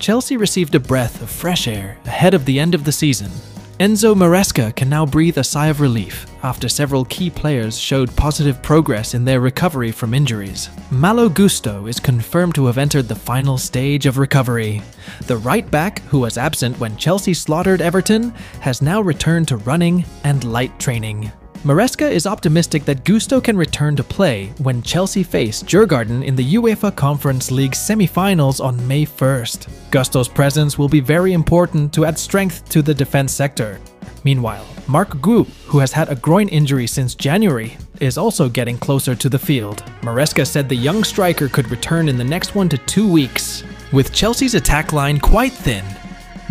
Chelsea received a breath of fresh air ahead of the end of the season. Enzo Maresca can now breathe a sigh of relief after several key players showed positive progress in their recovery from injuries. Malo Gusto is confirmed to have entered the final stage of recovery. The right back, who was absent when Chelsea slaughtered Everton, has now returned to running and light training. Maresca is optimistic that Gusto can return to play when Chelsea face Djurgården in the UEFA Conference League semi-finals on May 1st. Gusto's presence will be very important to add strength to the defense sector. Meanwhile, Marc Guéhi, who has had a groin injury since January, is also getting closer to the field. Maresca said the young striker could return in the next 1 to 2 weeks. With Chelsea's attack line quite thin,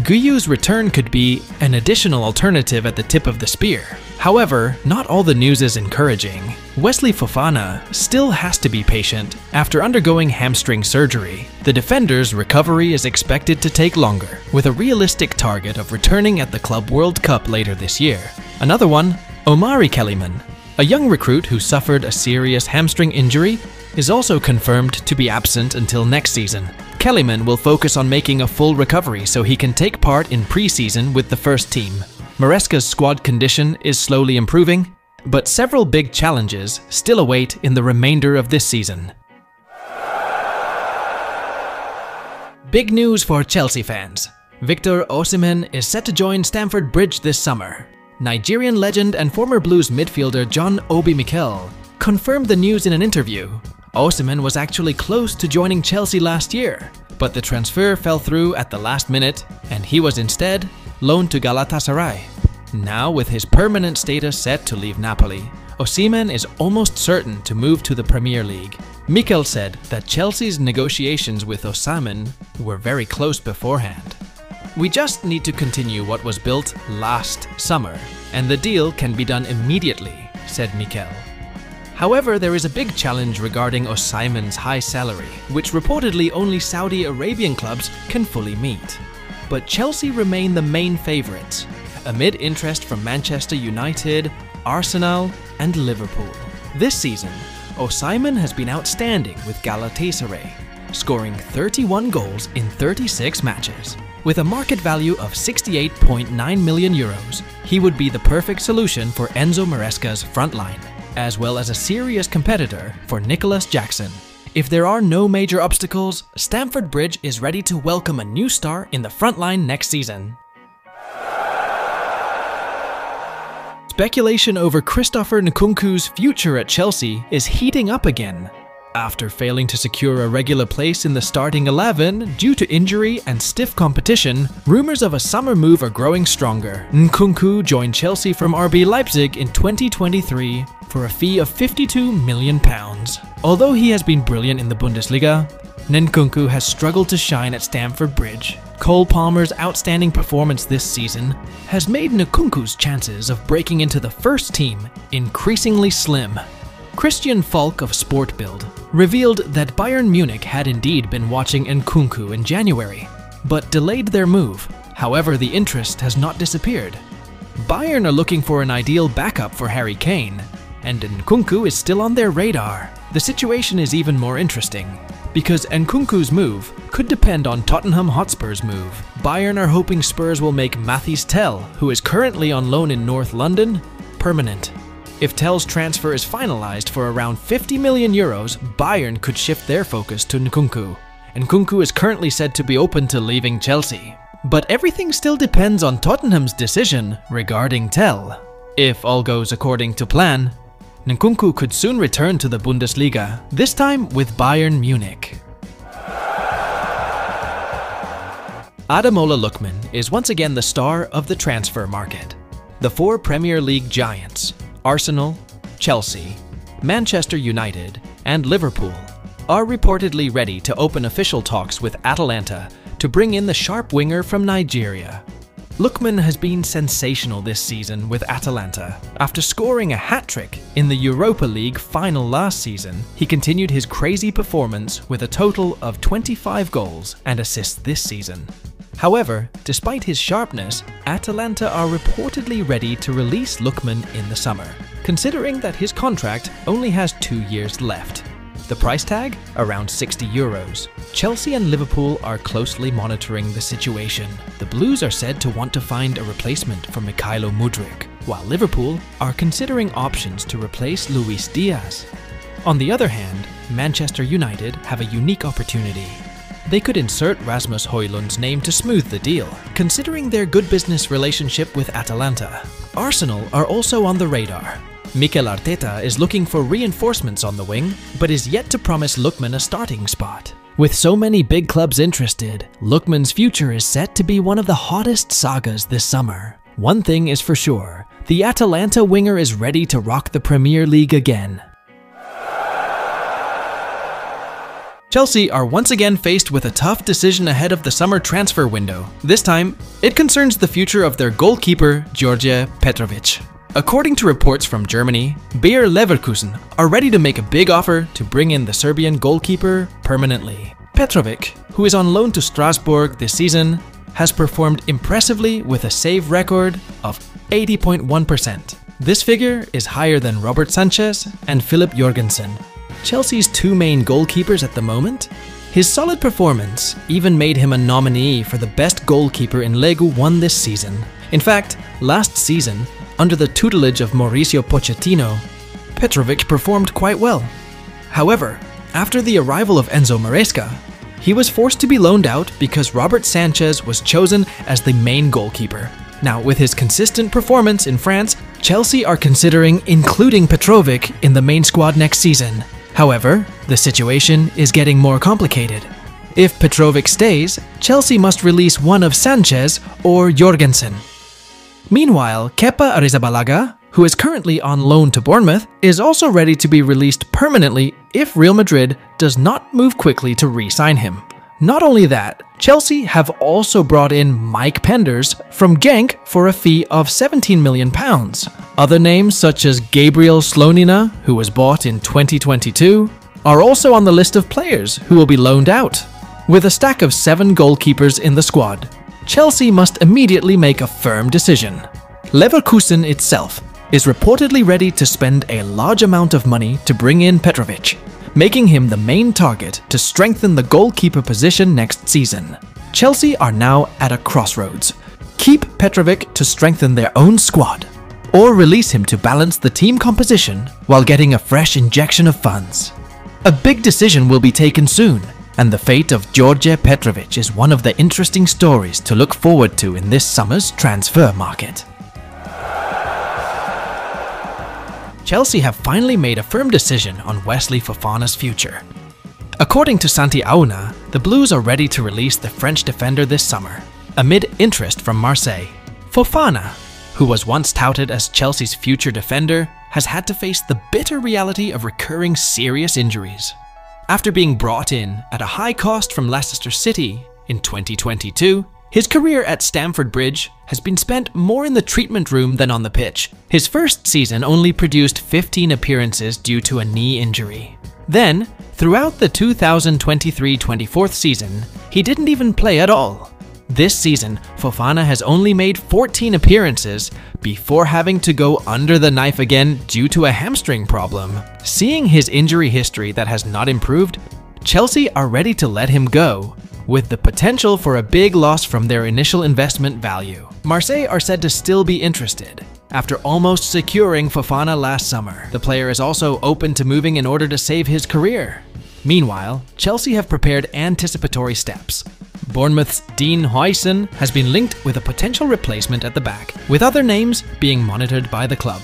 Guéhi's return could be an additional alternative at the tip of the spear. However, not all the news is encouraging. Wesley Fofana still has to be patient after undergoing hamstring surgery. The defender's recovery is expected to take longer, with a realistic target of returning at the Club World Cup later this year. Another one, Omari Kellyman, a young recruit who suffered a serious hamstring injury, is also confirmed to be absent until next season. Kellyman will focus on making a full recovery so he can take part in pre-season with the first team. Maresca's squad condition is slowly improving, but several big challenges still await in the remainder of this season. Big news for Chelsea fans. Victor Osimhen is set to join Stamford Bridge this summer. Nigerian legend and former Blues midfielder John Obi Mikel confirmed the news in an interview. Osimhen was actually close to joining Chelsea last year, but the transfer fell through at the last minute and he was instead loaned to Galatasaray. Now, with his permanent status set to leave Napoli, Osimhen is almost certain to move to the Premier League. Mikel said that Chelsea's negotiations with Osimhen were very close beforehand. "We just need to continue what was built last summer, and the deal can be done immediately," said Mikel. However, there is a big challenge regarding Osimhen's high salary, which reportedly only Saudi Arabian clubs can fully meet. But Chelsea remain the main favourites, amid interest from Manchester United, Arsenal and Liverpool. This season, Osimhen has been outstanding with Galatasaray, scoring 31 goals in 36 matches. With a market value of €68.9 million, he would be the perfect solution for Enzo Maresca's front line, as well as a serious competitor for Nicholas Jackson. If there are no major obstacles, Stamford Bridge is ready to welcome a new star in the front line next season. Speculation over Christopher Nkunku's future at Chelsea is heating up again. After failing to secure a regular place in the starting 11 due to injury and stiff competition, rumors of a summer move are growing stronger. Nkunku joined Chelsea from RB Leipzig in 2023 for a fee of £52 million. Although he has been brilliant in the Bundesliga, Nkunku has struggled to shine at Stamford Bridge. Cole Palmer's outstanding performance this season has made Nkunku's chances of breaking into the first team increasingly slim. Christian Falk of Sport Bild revealed that Bayern Munich had indeed been watching Nkunku in January, but delayed their move. However, the interest has not disappeared. Bayern are looking for an ideal backup for Harry Kane, and Nkunku is still on their radar. The situation is even more interesting, because Nkunku's move could depend on Tottenham Hotspur's move. Bayern are hoping Spurs will make Mathys Tel, who is currently on loan in North London, permanent. If Tel's transfer is finalized for around €50 million, Bayern could shift their focus to Nkunku. Nkunku is currently said to be open to leaving Chelsea. But everything still depends on Tottenham's decision regarding Tel. If all goes according to plan, Nkunku could soon return to the Bundesliga, this time with Bayern Munich. Ademola Lookman is once again the star of the transfer market. The 4 Premier League giants, Arsenal, Chelsea, Manchester United, and Liverpool, are reportedly ready to open official talks with Atalanta to bring in the sharp winger from Nigeria. Lookman has been sensational this season with Atalanta. After scoring a hat-trick in the Europa League final last season, he continued his crazy performance with a total of 25 goals and assists this season. However, despite his sharpness, Atalanta are reportedly ready to release Lookman in the summer, considering that his contract only has 2 years left. The price tag? Around €60. Chelsea and Liverpool are closely monitoring the situation. The Blues are said to want to find a replacement for Mykhailo Mudryk, while Liverpool are considering options to replace Luis Diaz. On the other hand, Manchester United have a unique opportunity. They could insert Rasmus Højlund's name to smooth the deal, considering their good business relationship with Atalanta. Arsenal are also on the radar. Mikel Arteta is looking for reinforcements on the wing, but is yet to promise Lookman a starting spot. With so many big clubs interested, Lookman's future is set to be one of the hottest sagas this summer. One thing is for sure, the Atalanta winger is ready to rock the Premier League again. Chelsea are once again faced with a tough decision ahead of the summer transfer window. This time, it concerns the future of their goalkeeper, Djordje Petrovic. According to reports from Germany, Bayer Leverkusen are ready to make a big offer to bring in the Serbian goalkeeper permanently. Petrovic, who is on loan to Strasbourg this season, has performed impressively with a save record of 80.1%. This figure is higher than Robert Sanchez and Philip Jorgensen, Chelsea's two main goalkeepers at the moment. His solid performance even made him a nominee for the best goalkeeper in Ligue 1 this season. In fact, last season, under the tutelage of Mauricio Pochettino, Petrovic performed quite well. However, after the arrival of Enzo Maresca, he was forced to be loaned out because Robert Sanchez was chosen as the main goalkeeper. Now, with his consistent performance in France, Chelsea are considering including Petrovic in the main squad next season. However, the situation is getting more complicated. If Petrovic stays, Chelsea must release one of Sanchez or Jorgensen. Meanwhile, Kepa Arrizabalaga, who is currently on loan to Bournemouth, is also ready to be released permanently if Real Madrid does not move quickly to re-sign him. Not only that, Chelsea have also brought in Mike Penders from Genk for a fee of £17 million. Other names such as Gabriel Slonina, who was bought in 2022, are also on the list of players who will be loaned out. With a stack of 7 goalkeepers in the squad, Chelsea must immediately make a firm decision. Leverkusen itself is reportedly ready to spend a large amount of money to bring in Petrovic, making him the main target to strengthen the goalkeeper position next season. Chelsea are now at a crossroads. Keep Petrovic to strengthen their own squad, or release him to balance the team composition while getting a fresh injection of funds. A big decision will be taken soon, and the fate of Djordje Petrovic is one of the interesting stories to look forward to in this summer's transfer market. Chelsea have finally made a firm decision on Wesley Fofana's future. According to Santi Auna, the Blues are ready to release the French defender this summer, amid interest from Marseille. Fofana, who was once touted as Chelsea's future defender, has had to face the bitter reality of recurring serious injuries. After being brought in at a high cost from Leicester City in 2022, his career at Stamford Bridge has been spent more in the treatment room than on the pitch. His first season only produced 15 appearances due to a knee injury. Then, throughout the 2023-24 season, he didn't even play at all. This season, Fofana has only made 14 appearances before having to go under the knife again due to a hamstring problem. Seeing his injury history that has not improved, Chelsea are ready to let him go, with the potential for a big loss from their initial investment value. Marseille are said to still be interested. After almost securing Fofana last summer, the player is also open to moving in order to save his career. Meanwhile, Chelsea have prepared anticipatory steps. Bournemouth's Dean Huijsen has been linked with a potential replacement at the back, with other names being monitored by the club.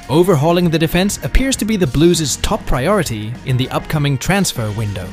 Overhauling the defense appears to be the Blues' top priority in the upcoming transfer window.